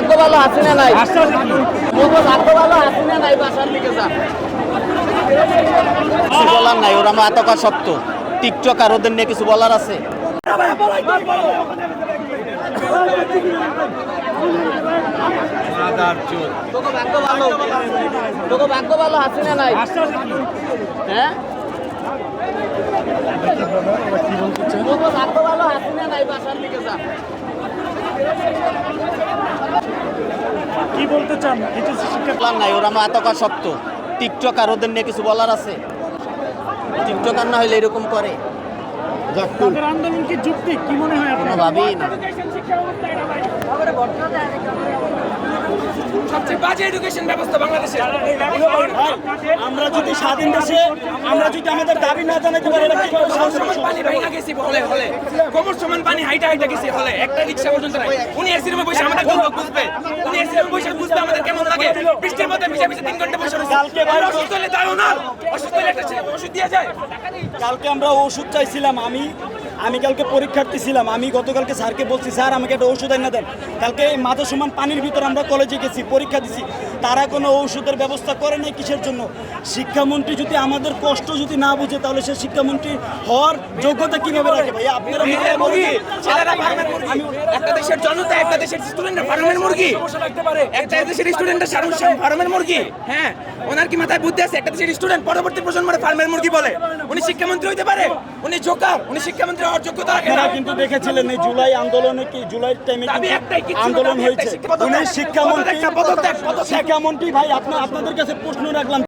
ভাগ্য ভালো হাসিনা নাই, ভাগ্য ভালো হাসিনা নাই, বাসার দিকে যা। কিছু বলার নাই, ওরা মাতকা শক্ত। টিকটক আর ওদের নিয়ে কিছু বলার আছে? তোকে ভাগ্য ভালো হাসিনা নাই, হ্যাঁ তোকে ভাগ্য ভালো হাসিনা নাই, বাসার দিকে যা। কি বলতে চান? কিছু শিক্ষা বলার নাই, ওরা মাতকা শক্ত। টিকটক আর ওদের নিয়ে কিছু বলার আছে? টিকটক আর না হইলে এরকম করে? তাদের আন্দোলন কি যুক্তি? কি মনে হয় আপনার? কোনোভাবেই না। সবচেয়ে বাজে এডুকেশন ব্যবস্থা বাংলাদেশে। আমরা যদি স্বাধীন দেশে আমরা যদি আমাদের দাবি না জানাতে পারি, এটা কিভাবে সমান পানি ভাঙা গেছি হলে হলে, কোমর সমান পানি হাইটা হাইটা গেছি হলে, একটা রিক্সা পর্যন্ত নাই। উনি এসি রুমে বসে আমাদের বুঝবে, উনি এসি রুমে বসে বুঝবে আমাদের কেমন লাগে। বৃষ্টির মধ্যে ভিজে ভিজে 3 ঘন্টা বসে রয়েছে। অসুস্থ হলে দাও না, অসুস্থ হলে একটা ওষুধ দিয়ে যায়। কালকে আমরা ওষুধ চাইছিলাম, আমি কালকে পরীক্ষার্থী ছিলাম। আমি গতকালকে স্যারকে বলছি, স্যার আমাকে একটা ওষুধ এনে দেন। কালকে এই মাথা সমান পানির ভিতর আমরা কলেজে গেছি, পরীক্ষা দিছি, তারা কোনো ওষুধের ব্যবস্থা করে নাই। কিসের জন্য? শিক্ষামন্ত্রী যদি আমাদের কষ্ট যদি না বুঝে, তাহলে সে শিক্ষামন্ত্রী হওয়ার যোগ্যতা কিভাবে রাখে? ভাই আপনারা ছেলেরা ফার্মের মুরগি, একটা দেশের জনতা, একটা দেশের স্টুডেন্টরা ফার্মের মুরগি, একটা দেশের স্টুডেন্টরা ফার্মের মুরগি। হ্যাঁ, ওনার কি মাথায় বুদ্ধি আছে? একটা দেশের স্টুডেন্ট পরবর্তী প্রজন্মের ফার্মের মুরগি বলে। উনি শিক্ষামন্ত্রী হইতে পারে? উনি জোকার, উনি শিক্ষামন্ত্রী হওয়ার যোগ্যতা রাখে না। কিন্তু দেখেছিলেন এই জুলাই আন্দোলনে, কি জুলাই টাইমে আন্দোলন হয়েছে, উনি শিক্ষামন্ত্রী ভাই। আপনাদের কাছে প্রশ্ন রাখলাম,